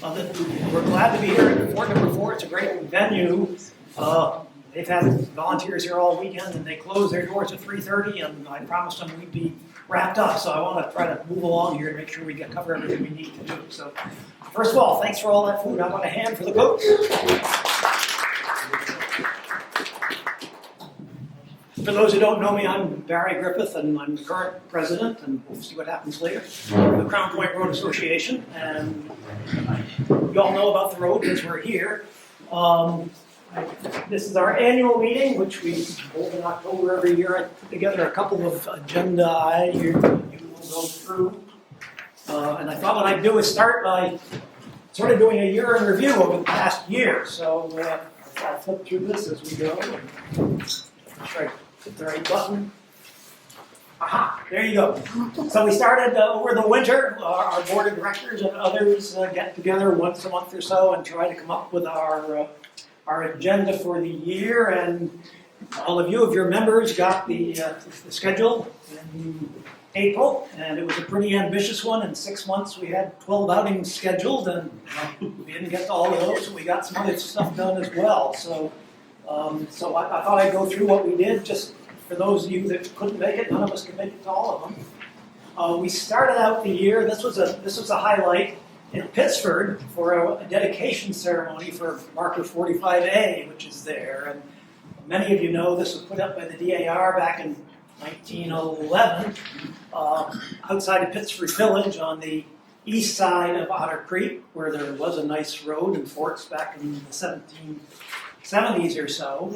We're glad to be here at Fort Number 4. It's a great venue. They've had volunteers here all weekend, and they close their doors at 3:30, and I promised them we'd be wrapped up, so I want to try to move along here and make sure we cover everything we need to do. So, first of all, thanks for all that food. How about a hand for the cooks? For those who don't know me, I'm Barry Griffith, and I'm the current president, and we'll see what happens later, of the Crown Point Road Association. And you all know about the road because we're here. This is our annual meeting, which we hold in October every year. I put together a couple of agenda items you will go through. And I thought what I'd do is start by sort of doing a year in review over the past year. So I'll flip through this as we go. Try to hit the right button. Aha, there you go. So we started over the winter. Our board of directors and others get together once a month or so and try to come up with our agenda for the year. And all of you, if you're members, got the schedule in April, and it was a pretty ambitious one. In 6 months, we had 12 outings scheduled, and we didn't get to all of those, and we got some other stuff done as well. So I thought I'd go through what we did, just for those of you that couldn't make it. None of us could make it to all of them. We started out the year. This was a highlight in Pittsford for a dedication ceremony for Marker 45A, which is there. And many of you know this was put up by the DAR back in 1911, outside of Pittsford Village on the east side of Otter Creek, where there was a nice road and forts back in the 1770s or so.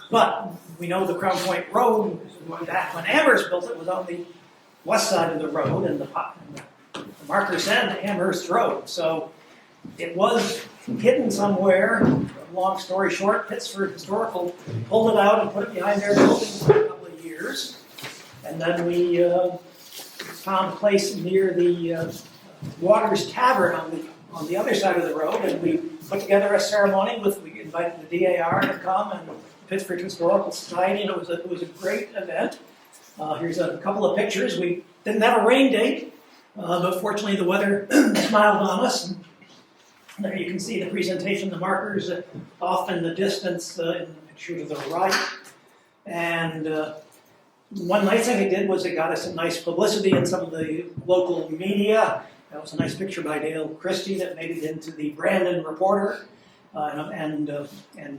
But we know the Crown Point Road, back when Amherst built it, was on the west side of the road, and the marker said Amherst Road. So it was hidden somewhere. Long story short, Pittsford Historical pulled it out and put it behind their building for a couple of years. And then we found a place near the Waters Tavern on the other side of the road, and we put together a ceremony we invited the DAR to come and the Pittsford Historical Society, and it was a great event. Here's a couple of pictures. We didn't have a rain date, but fortunately the weather smiled on us. And there you can see the presentation, the markers off in the distance in the picture to the right. And one nice thing it did was it got us some nice publicity in some of the local media. That was a nice picture by Dale Christie that made it into the Brandon Reporter. And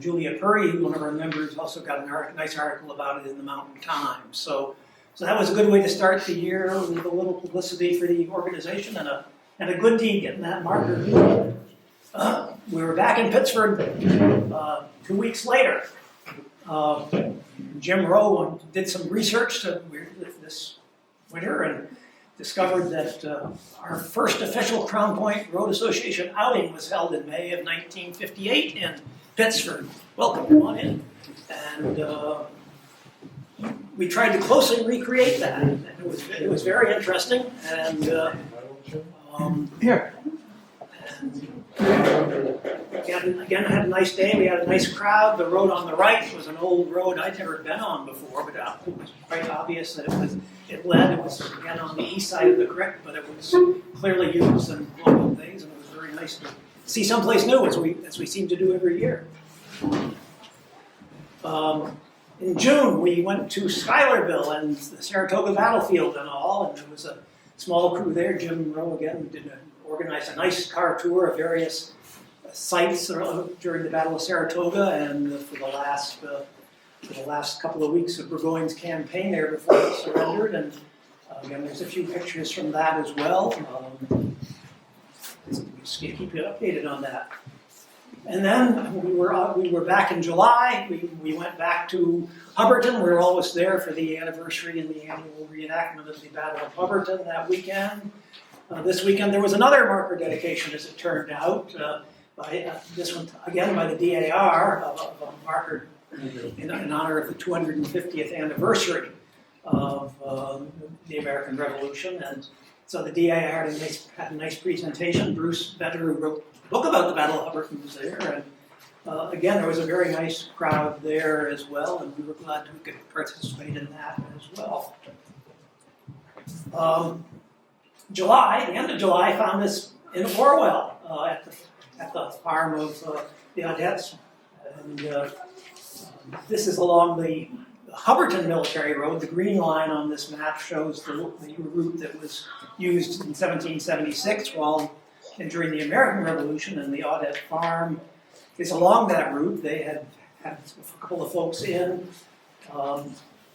Julia Purry, one of our members, also got a nice article about it in the Mountain Times. So that was a good way to start the year with a little publicity for the organization and a good deed getting that marker. We were back in Pittsburgh 2 weeks later. Jim Rowe did some research this winter and discovered that our first official Crown Point Road Association outing was held in May of 1958 in Pittsford. Welcome, come on in. And we tried to closely recreate that. And it was very interesting. And here. Again, I had a nice day. We had a nice crowd. The road on the right was an old road I'd never been on before, but it was quite obvious that it was again on the east side of the creek, but it was clearly used in local things, and it was very nice to see someplace new as we seem to do every year. In June, we went to Schuylerville and the Saratoga battlefield and all, and there was a small crew there. Jim Rowe again organized a nice car tour of various sites during the Battle of Saratoga, and for the last couple of weeks of Burgoyne's campaign there before he surrendered. And again, there's a few pictures from that as well. Just keep you updated on that. And then we were back in July. We went back to Hubbardton. We were always there for the anniversary and the annual reenactment of the Battle of Hubbardton that weekend. This weekend there was another marker dedication, as it turned out. This one again by the DAR of a marker in honor of the 250th anniversary of the American Revolution. And so the DAR had a nice presentation. Bruce Vetter, who wrote a book about the Battle of Hubbardton, was there. And again, there was a very nice crowd there as well, and we were glad we could participate in that as well. The end of July found us in Orwell at at the farm of the Audettes. And this is along the Hubbardton Military Road. The green line on this map shows the route that was used in 1776 during the American Revolution, and the Audette farm is along that route. They had a couple of folks in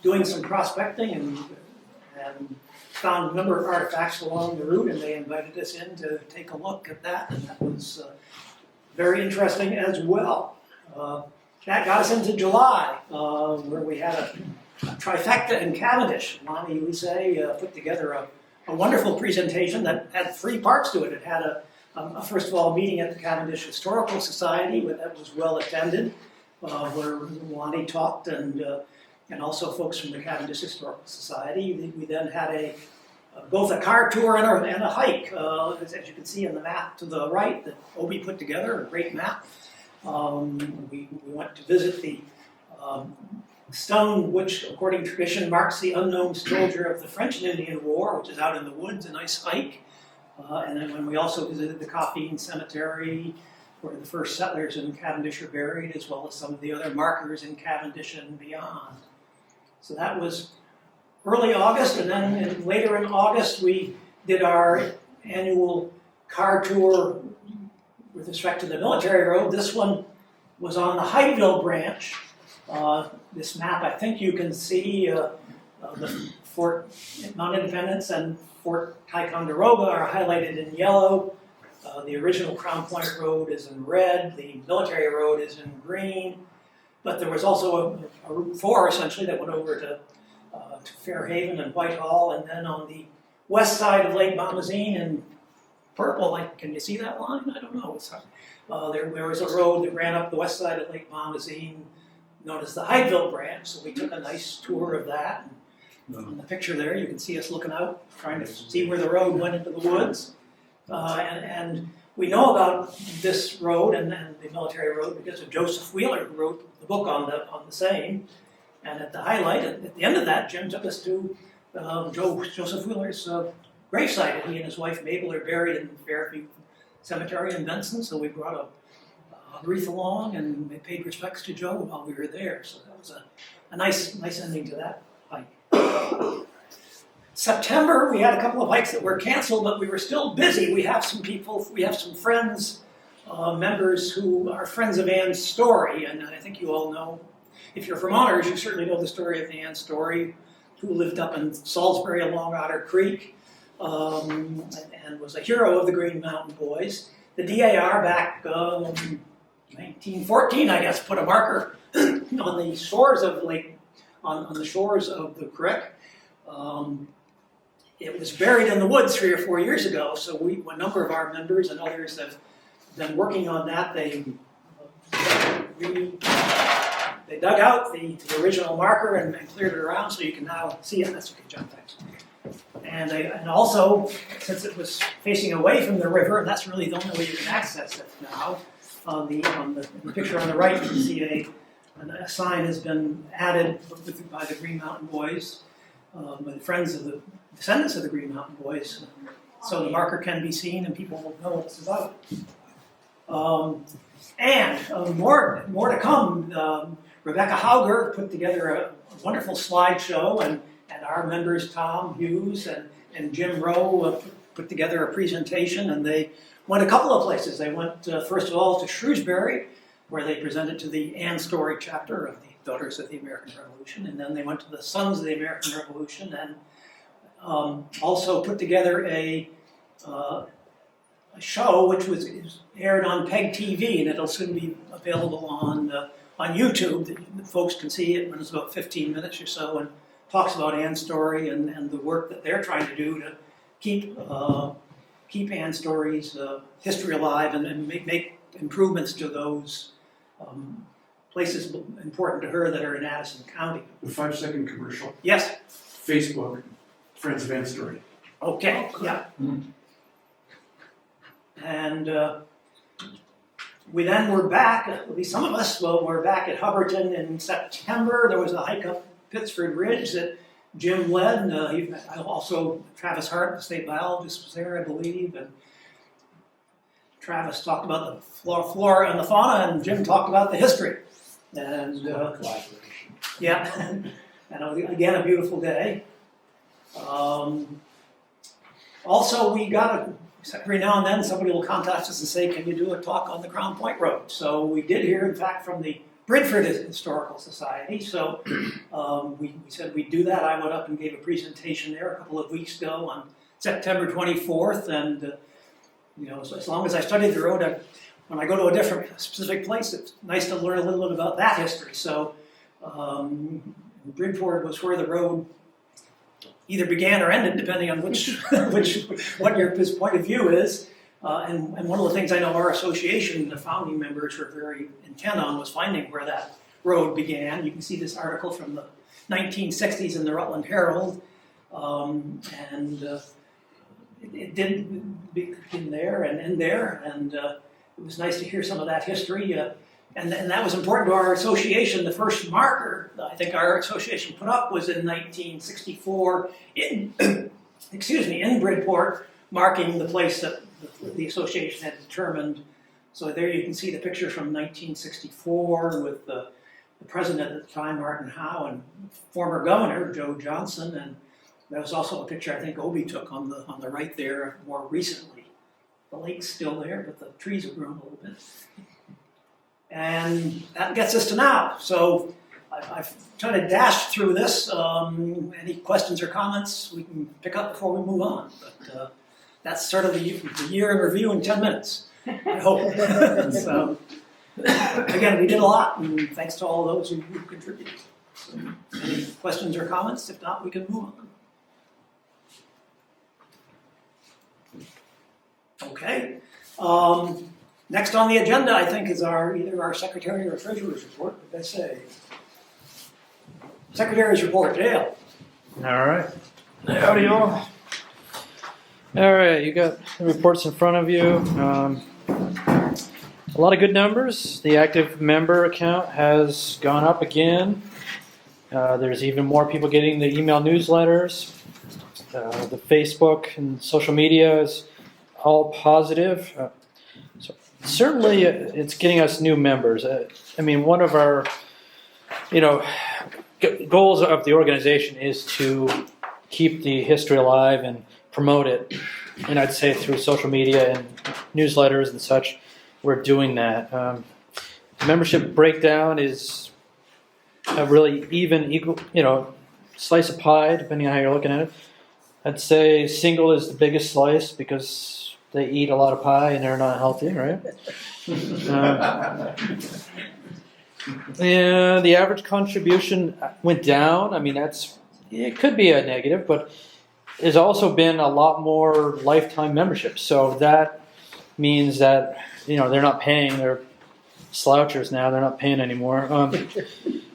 doing some prospecting and found a number of artifacts along the route, and they invited us in to take a look at that, and that was very interesting as well. That got us into July, where we had a trifecta in Cavendish. Lonnie Lise put together a wonderful presentation that had 3 parts to it. It had first of all, a meeting at the Cavendish Historical Society that was well attended, where Lonnie talked, and also folks from the Cavendish Historical Society. We then had both a car tour and a hike, as you can see in the map to the right that Obi put together, a great map. We went to visit the stone which, according to tradition, marks the unknown soldier of the French and Indian War, which is out in the woods, a nice hike. And then when we also visited the Coffeen Cemetery, where the first settlers in Cavendish are buried, as well as some of the other markers in Cavendish and beyond. So that was early August, and then later in August we did our annual car tour with respect to the military road. This one was on the Hydeville branch. This map, I think you can see the Fort Mount Independence and Fort Ticonderoga are highlighted in yellow. The original Crown Point Road is in red. The military road is in green. But there was also a Route 4, essentially, that went over to Fairhaven and Whitehall. And then on the west side of Lake Bombazine in purple, can you see that line? I don't know. There was a road that ran up the west side of Lake Bombazine, known as the Hydeville branch. So we took a nice tour of that. In the picture there, you can see us looking out, trying to see where the road went into the woods. And we know about this road and the military road because of Joseph Wheeler, who wrote the book on the same. And at the highlight, at the end of that, Jim took us to Joseph Wheeler's gravesite. He and his wife Mabel are buried in Fairview Cemetery in Benson, so we brought a wreath along and we paid respects to Joe while we were there. So that was a nice ending to that hike. September, we had a couple of hikes that were canceled, but we were still busy. We have some friends, members who are friends of Anne's Story, and I think you all know, if you're from Honors, you certainly know the story of Anne Story, who lived up in Salisbury along Otter Creek, and was a hero of the Green Mountain Boys. The DAR back in 1914, I guess, put a marker on the shores of on the shores of the creek. It was buried in the woods 3 or 4 years ago, so a number of our members and others have been working on that. They dug out the original marker and cleared it around, so you can now see it. That's okay, John, thanks. And also, since it was facing away from the river, and that's really the only way you can access it now, in the picture on the right, you can see a sign has been added by the Green Mountain Boys, by the friends of the descendants of the Green Mountain Boys. So the marker can be seen and people will know what it's about. And more to come. Rebecca Hauger put together a wonderful slideshow, and our members Tom Hughes and Jim Rowe put together a presentation, and they went a couple of places. They went first of all to Shrewsbury, where they presented to the Anne Story chapter of the Daughters of the American Revolution, and then they went to the Sons of the American Revolution, and also put together a show which was aired on PEG TV, and it'll soon be available on YouTube. The folks can see it when it's about 15 minutes or so, and talks about Anne Story and the work that they're trying to do to keep Anne Story's history alive and make improvements to those places important to her that are in Addison County. The 5-second commercial. Yes. Facebook, Friends of Anne Story. Okay, yeah. Mm-hmm. And we then were back, at least some of us were back at Hubbardton in September. There was a hike up Pittsford Ridge that Jim led. Also, Travis Hart, the state biologist, was there, I believe. And Travis talked about the flora and the fauna, and Jim talked about the history. And yeah, and it was, again, a beautiful day. Also, we got every now and then somebody will contact us and say, can you do a talk on the Crown Point Road? So we did hear, in fact, from the Bridford Historical Society. So we said we'd do that. I went up and gave a presentation there a couple of weeks ago on September 24th. And, you know, so as long as I studied the road, when I go to a different specific place, it's nice to learn a little bit about that history. So Bridford was where the road either began or ended, depending on what your point of view is. And one of the things I know our association, the founding members, were very intent on was finding where that road began. You can see this article from the 1960s in the Rutland Herald, it did begin there and end there, and it was nice to hear some of that history. And that was important to our association. The first marker I think our association put up was in 1964 in Bridport, marking the place that the association had determined. So there you can see the picture from 1964 with the president at the time, Martin Howe, and former governor, Joe Johnson. And there was also a picture I think Obi took on the right there more recently. The lake's still there, but the trees have grown a little bit. And that gets us to now. So I've tried to dash through this. Any questions or comments we can pick up before we move on. But that's sort of the year in review in 10 minutes, I hope. So, again, we did a lot, and thanks to all those who contributed. So, any questions or comments? If not, we can move on. Okay. Next on the agenda, I think, is either our secretary or treasurer's report. What did I say? Secretary's report, Dale. All right. Howdy, all. All right, you got the reports in front of you. A lot of good numbers. The active member count has gone up again. There's even more people getting the email newsletters. The Facebook and social media is all positive. So certainly, it's getting us new members. I mean, one of our, goals of the organization is to keep the history alive and promote it. And I'd say through social media and newsletters and such, we're doing that. The membership breakdown is a really equal, slice of pie, depending on how you're looking at it. I'd say single is the biggest slice because they eat a lot of pie and they're not healthy, right? Yeah, the average contribution went down. I mean, it could be a negative, but there's also been a lot more lifetime memberships. So that means that, they're not paying. They're slouchers now. They're not paying anymore.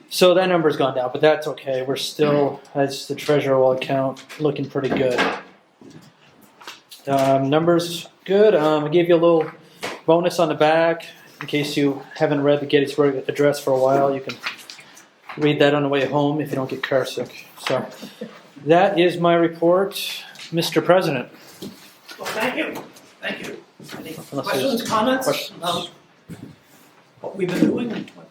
So that number's gone down, but that's okay. We're still, as the treasurer will account, looking pretty good. Numbers good. I gave you a little bonus on the back. In case you haven't read the Gettysburg Address for a while, you can read that on the way home if you don't get car sick. So that is my report, Mr. President. Well, thank you. Thank you. Any questions, comments about what we've been doing and what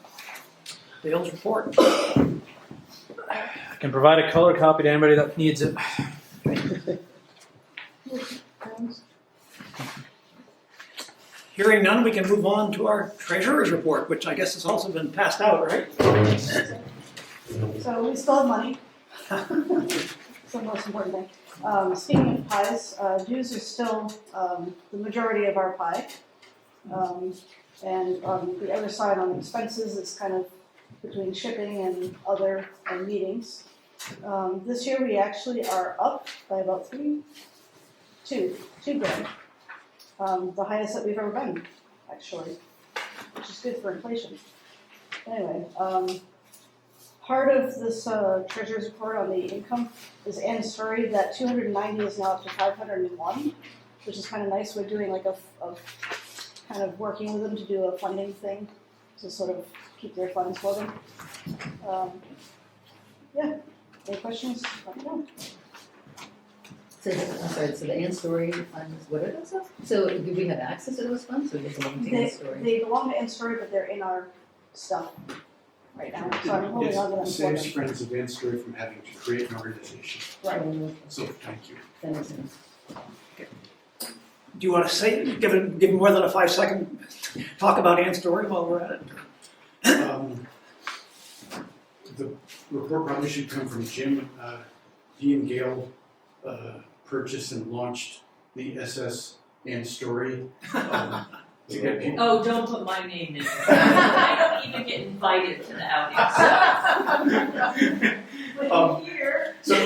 Dale's report? I can provide a color copy to anybody that needs it. Hearing none, we can move on to our treasurer's report, which I guess has also been passed out, right? So we still have money. It's the most important thing. Speaking of pies, dues are still the majority of our pie. And on the other side, on expenses, it's kind of between shipping and other meetings. This year we actually are up by about two grand. The highest that we've ever been, actually, which is good for inflation. Anyway, part of this treasurer's report on the income is Ann's story that 290 is now up to 501, which is kind of nice. We're doing like a kind of working with them to do a funding thing to sort of keep their funds for them. Yeah, any questions? Let me know. So, I'm sorry, so the Ann Story funds, what are those? So do we have access to those funds, or does it belong to Ann Story? They belong to N-Story, but they're in our stuff right now, so I'm holding on to them It for saves them. Friends of Vance Story from having to create an organization, Right. so thank you. That makes sense. Do you want to say, give more than a 5-second talk about Ann's story while we're at it? The report probably should come from Jim. He and Gail purchased and launched the SS and Story. To get people. Oh, don't put my name in. I don't even get invited to the outings. So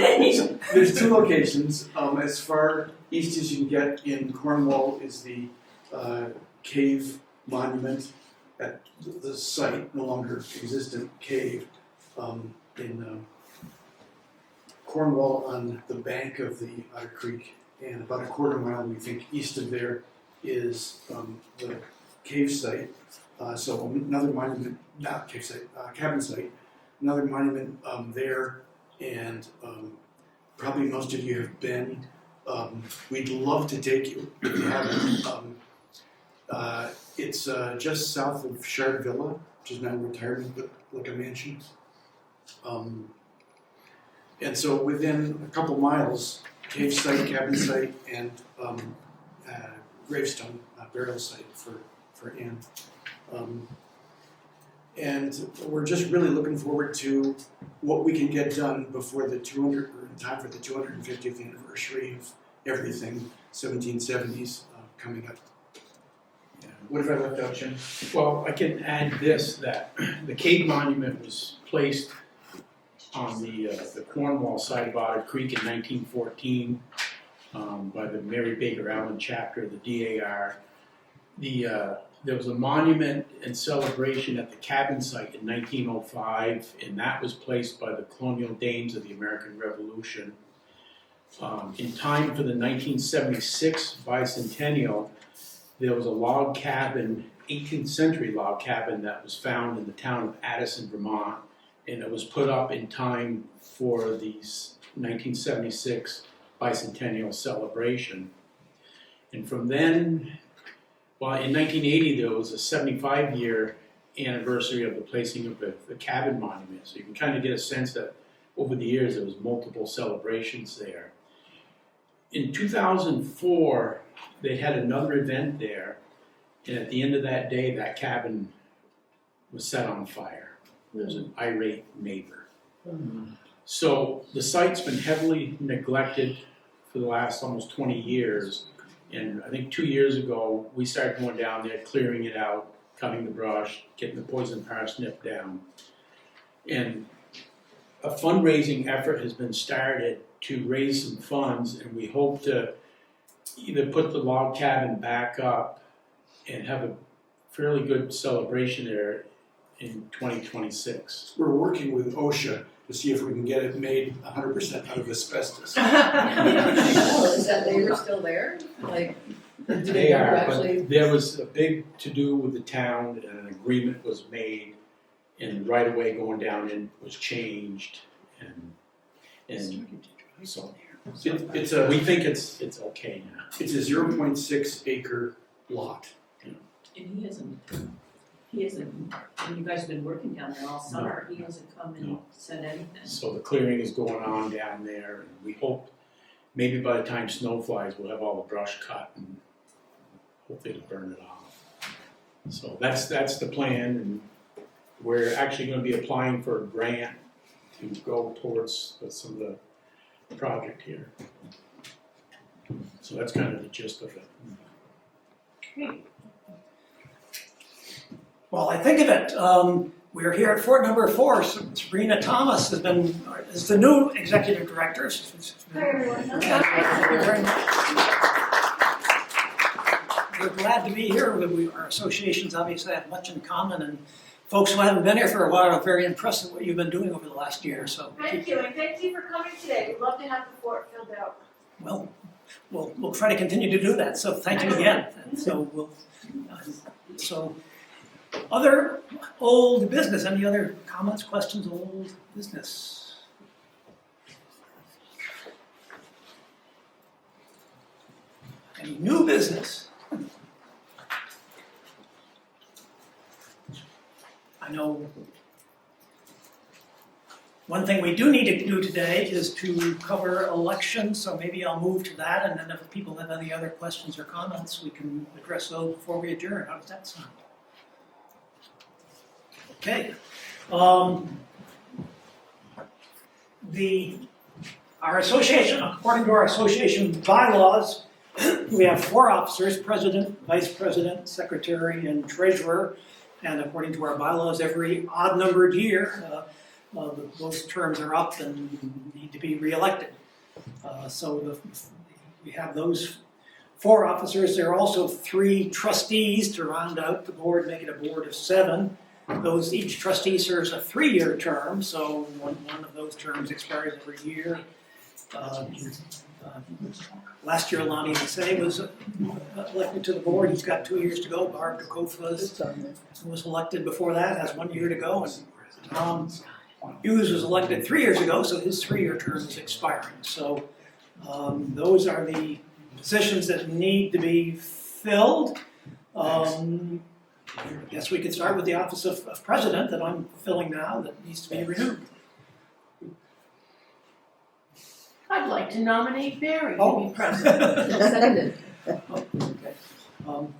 there's two locations. As far east as you can get in Cornwall is the cave monument at the site, no longer existent cave, in Cornwall on the bank of the Otter Creek, and about a quarter mile, we think, east of there is the cave site. So another monument, not cave site, cabin site, another monument there, and probably most of you have been. We'd love to take you if you haven't. It's just south of Shard Villa, which is now retired, but like a mansion. And so within a couple miles, cave site, cabin site, and gravestone, burial site for Anne. And we're just really looking forward to what we can get done before the 200, or in time for the 250th anniversary of everything, 1770s coming up. Yeah. What have I left out, Jim? Well, I can add this, that the cave monument was placed on the Cornwall side of Otter Creek in 1914 by the Mary Baker Allen chapter of the DAR. There was a monument and celebration at the cabin site in 1905, and that was placed by the colonial dames of the American Revolution. In time for the 1976 bicentennial, there was a log cabin, 18th century log cabin, that was found in the town of Addison, Vermont, and it was put up in time for the 1976 bicentennial celebration. And from then, well, in 1980, there was a 75-year anniversary of the placing of the cabin monument. So you can kind of get a sense that over the years there was multiple celebrations there. In 2004, they had another event there, and at the end of that day, that cabin was set on fire. There was an irate neighbor. So the site's been heavily neglected for the last almost 20 years. And I think 2 years ago, we started going down there, clearing it out, cutting the brush, getting the poison parsnip down. And a fundraising effort has been started to raise some funds, and we hope to either put the log cabin back up and have a fairly good celebration there in 2026. We're working with OSHA to see if we can get it made 100% out of asbestos. Oh, is that labor still there? Like, do They are, actually? but there was a big to-do with the town, and an agreement was made, and right away going down in was changed, and so we think it's okay now. It's a 0.6 acre lot. And he hasn't, when you guys have been working down there all summer, he hasn't come and No. said anything. So the clearing is going on down there, and we hope maybe by the time snow flies, we'll have all the brush cut and hopefully to burn it off. So that's the plan, and we're actually going to be applying for a grant to go towards some of the project here. So that's kind of the gist of it. Well, I think of it. We're here at Fort number 4. Sabrina Thomas is the new executive director. Hi, everyone. We're glad to be here. Our associations obviously have much in common, and folks who haven't been here for a while are very impressed with what you've been doing over the last year. So Thank you, and thank you for coming today. We'd love to have the fort filled out. well, we'll try to continue to do that. So thank you again. And so other old business. Any other comments, questions, old business? Any new business? I know one thing we do need to do today is to cover elections, so maybe I'll move to that, and then if people have any other questions or comments, we can address those before we adjourn. How does that sound? Okay. Our association, according to our association bylaws, we have 4 officers: president, vice president, secretary, and treasurer. And according to our bylaws, every odd-numbered year, those terms are up and need to be reelected. We have those 4 officers. There are also 3 trustees to round out the board, make it a board of 7. Each trustee serves a 3-year term, so one of those terms expires every year. Last year, Lonnie Massey was elected to the board. He's got 2 years to go. Barb Dukofa was elected before that, has 1 year to go. And Tom Hughes was elected 3 years ago, so his 3-year term is expiring. So those are the positions that need to be filled. I guess we could start with the office of president that I'm filling now that needs to be renewed. I'd like to nominate Barry to Oh. be president. Seconded. Okay.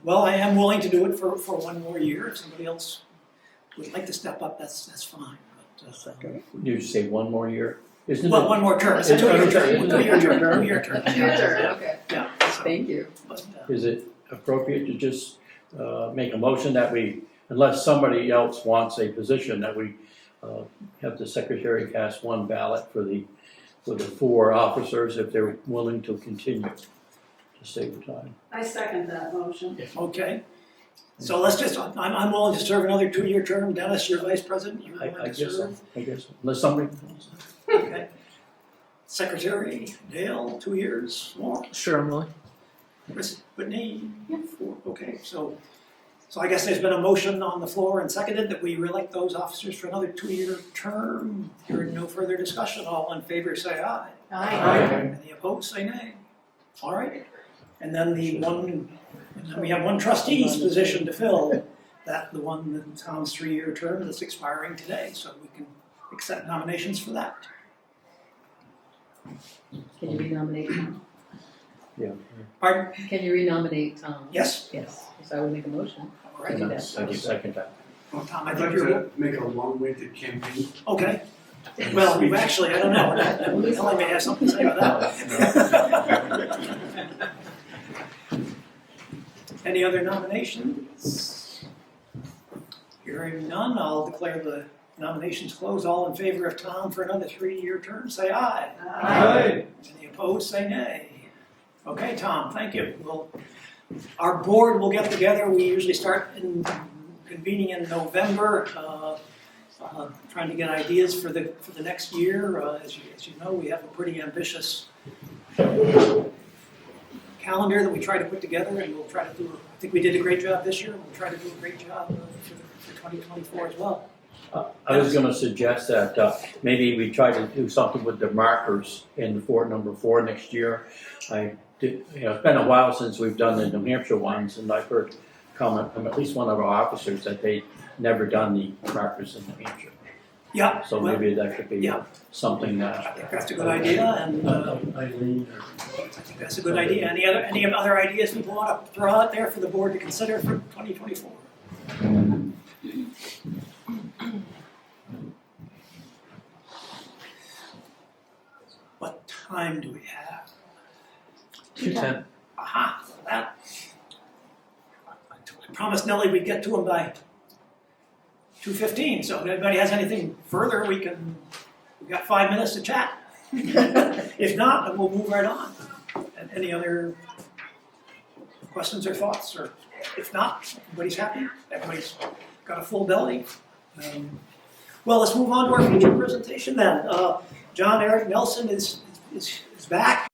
Well, I am willing to do it for 1 more year. If somebody else would like to step up, that's fine. But, You say 1 more year? Isn't well, it? 1 more term. It's a 2-year term. Isn't it 2-year a term. term? 2-year term. Your turn, okay. Yeah. So, Thank you. but, Is it appropriate to just make a motion that we, unless somebody else wants a position, that we have the secretary cast 1 ballot for the 4 officers if they're willing to continue to save the time? I second that motion. okay. So let's just, I'm willing to serve another 2-year term. Dennis, you're vice president. You're willing I to guess serve. so. I guess so. Unless somebody. Okay. Secretary, Dale, 2 years more. Sure, I'm willing. Chris, Whitney, 4. Okay, so I guess there's been a motion on the floor and seconded that we re-elect those officers for another 2-year term. Hearing no further discussion, all in favor say aye. Aye. Any opposed say nay. All right. And then we have 1 trustee's position to fill, the one that Tom's 3-year term that's expiring today, so we can accept nominations for that. Can you renominate Tom? Yeah. Pardon? Can you renominate Tom? Yes? Yes, so I would make a motion. All right. do And that. I second that. Well, Tom, I I'd think like you're, to make a long-winded campaign. okay. Well, we've actually, I don't know, Ellie may have something to say about that. Any other nominations? Hearing none, I'll declare the nominations closed. All in favor of Tom for another 3-year term, say aye. Aye. Any opposed, say nay. Okay, Tom, thank you. Our board will get together. We usually start convening in November, trying to get ideas for the next year. As you know, we have a pretty ambitious calendar that we try to put together, and we'll try to do. I think we did a great job this year. We'll try to do a great job for 2024 as well. I was going to suggest that maybe we try to do something with the markers in Fort number 4 next year. It's been a while since we've done the New Hampshire ones, and I've heard comment from at least one of our officers that they'd never done the markers in New Hampshire. Yeah. So well, maybe that could be yeah. something I that. think that's a good idea, and Eileen. I think that's a good idea. Any other ideas people want to throw out there for the board to consider for 2024? What time do we have? 2:10. Aha, that. I promised Nellie we'd get to him by 2:15, so if anybody has anything further, we've got 5 minutes to chat. If not, then we'll move right on. And any other questions or thoughts? Or if not, everybody's happy? Everybody's got a full belly? Well, let's move on to our feature presentation then. John Eric Nelson is back.